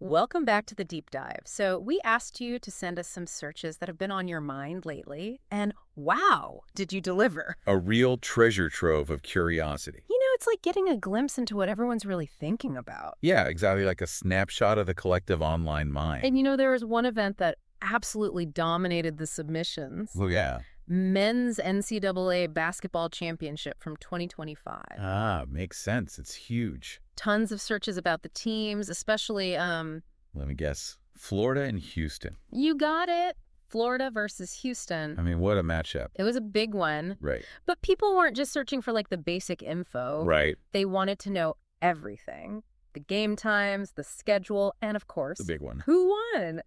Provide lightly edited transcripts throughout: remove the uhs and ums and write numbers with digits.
Welcome back to the deep dive. So, we asked you to send us some searches that have been on your mind lately, and wow, did you deliver? A real treasure trove of curiosity. It's like getting a glimpse into what everyone's really thinking about. Yeah, exactly like a snapshot of the collective online mind. And there was one event that absolutely dominated the submissions. Well, yeah. Men's NCAA basketball championship from 2025. Makes sense. It's huge. Tons of searches about the teams, especially, Let me guess. Florida and Houston. you got it, Florida versus Houston. I mean, what a matchup. It was a big one. Right. But people weren't just searching for, the basic info. Right. They wanted to know everything. The game times, the schedule, and of course, The big one. who won?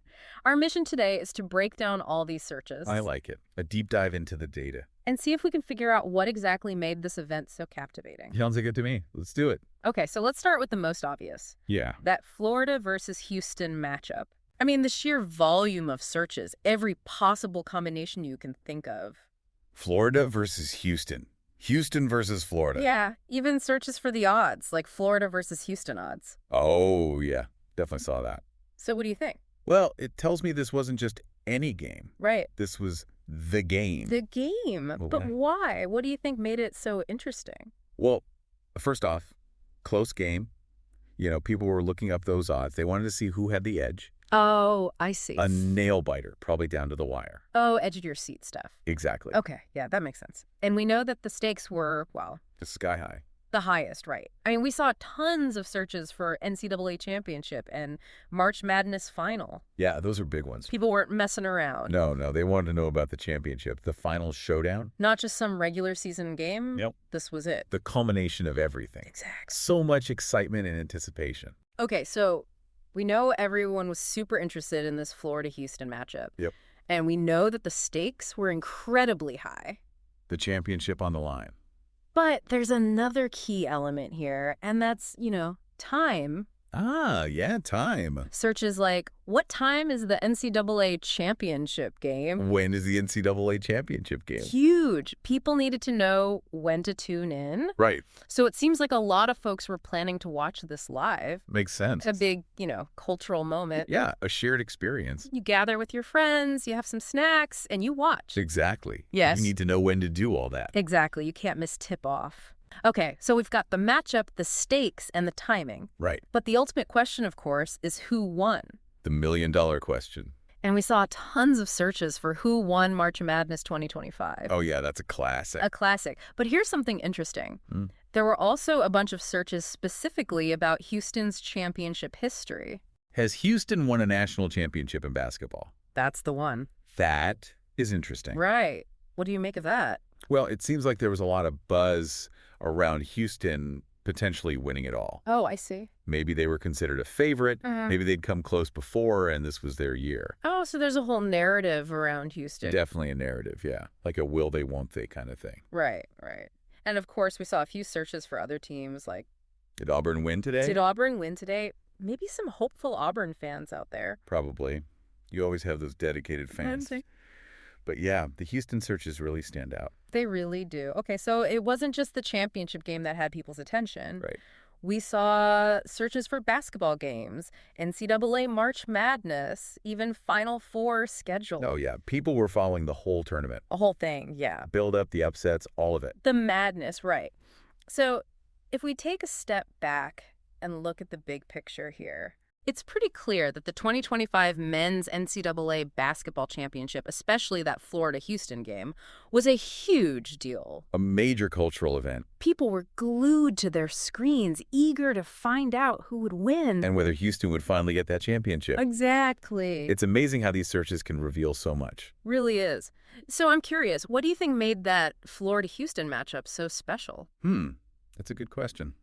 Our mission today is to break down all these searches. I like it. A deep dive into the data. And see if we can figure out what exactly made this event so captivating. Sounds like it to me. Let's do it. Okay, so let's start with the most obvious. Yeah. That Florida versus Houston matchup. I mean, the sheer volume of searches, every possible combination you can think of. Florida versus Houston. Houston versus Florida. Yeah, even searches for the odds, like Florida versus Houston odds. Oh, yeah. Definitely saw that. So what do you think? Well, it tells me this wasn't just any game. Right. This was the game. The game. Well, But why? What do you think made it so interesting? Well, first off, close game. People were looking up those odds. They wanted to see who had the edge. Oh, I see. A nail biter, probably down to the wire. Oh, edge of your seat stuff. Exactly. Okay, yeah, that makes sense. And we know that the stakes were, It's sky high. the highest, right? I mean, we saw tons of searches for NCAA championship and March Madness final. Yeah, those are big ones. People weren't messing around. No, they wanted to know about the championship, the final showdown. Not just some regular season game. Yep. This was it. The culmination of everything. Exactly. So much excitement and anticipation. Okay, so we know everyone was super interested in this Florida-Houston matchup. Yep. And we know that the stakes were incredibly high. The championship on the line. But there's another key element here, and that's, time. Yeah, time. Searches like, what time is the NCAA championship game? When is the NCAA championship game? Huge. People needed to know when to tune in. Right. So it seems like a lot of folks were planning to watch this live. Makes sense. A big, cultural moment. Yeah, a shared experience. You gather with your friends, you have some snacks, and you watch. Exactly. Yes. You need to know when to do all that. Exactly. You can't miss tip-off. Okay, so we've got the matchup, the stakes, and the timing. Right. But the ultimate question, of course, is who won? The $1 million question. And we saw tons of searches for who won March Madness 2025. Oh, yeah, that's a classic. A classic. But here's something interesting. Hmm. There were also a bunch of searches specifically about Houston's championship history. Has Houston won a national championship in basketball? That's the one. That is interesting. Right. What do you make of that? Well, it seems like there was a lot of buzz around Houston potentially winning it all. Oh, I see. Maybe they were considered a favorite. Mhm. Maybe they'd come close before, and this was their year. Oh, so there's a whole narrative around Houston. Definitely a narrative, yeah. Like a will they, won't they kind of thing. Right. And of course, we saw a few searches for other teams like, Did Auburn win today? did Auburn win today? Maybe some hopeful Auburn fans out there. Probably. You always have those dedicated fans. But yeah, the Houston searches really stand out. They really do. Okay, so it wasn't just the championship game that had people's attention. Right. We saw searches for basketball games, NCAA March Madness, even Final Four schedule. Oh, yeah. People were following the whole tournament. A whole thing, yeah. Build up, the upsets, all of it. The madness, right. So if we take a step back and look at the big picture here, it's pretty clear that the 2025 men's NCAA basketball championship, especially that Florida-Houston game, was a huge deal. A major cultural event. People were glued to their screens, eager to find out who would win. And whether Houston would finally get that championship. Exactly. It's amazing how these searches can reveal so much. Really is. So I'm curious, what do you think made that Florida-Houston matchup so special? That's a good question.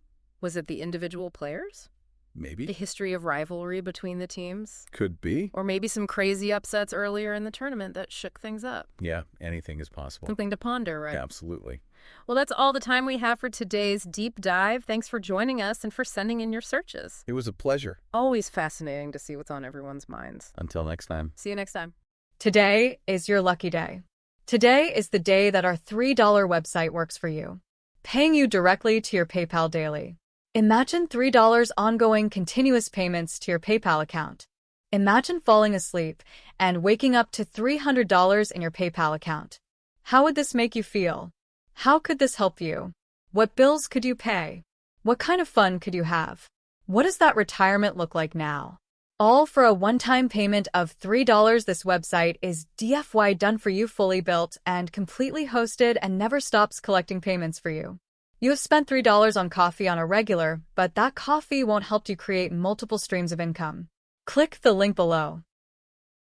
Was it the individual players? Maybe. The history of rivalry between the teams? Could be. Or maybe some crazy upsets earlier in the tournament that shook things up? Yeah, anything is possible. Something to ponder, right? Absolutely. Well, that's all the time we have for today's deep dive. Thanks for joining us and for sending in your searches. It was a pleasure. Always fascinating to see what's on everyone's minds. Until next time. See you next time. Today is your lucky day. Today is the day that our $3 website works for you, paying you directly to your PayPal daily. Imagine $3 ongoing continuous payments to your PayPal account. Imagine falling asleep and waking up to $300 in your PayPal account. How would this make you feel? How could this help you? What bills could you pay? What kind of fun could you have? What does that retirement look like now? All for a one-time payment of $3. This website is DFY done for you, fully built and completely hosted, and never stops collecting payments for you. You have spent $3 on coffee on a regular, but that coffee won't help you create multiple streams of income. Click the link below.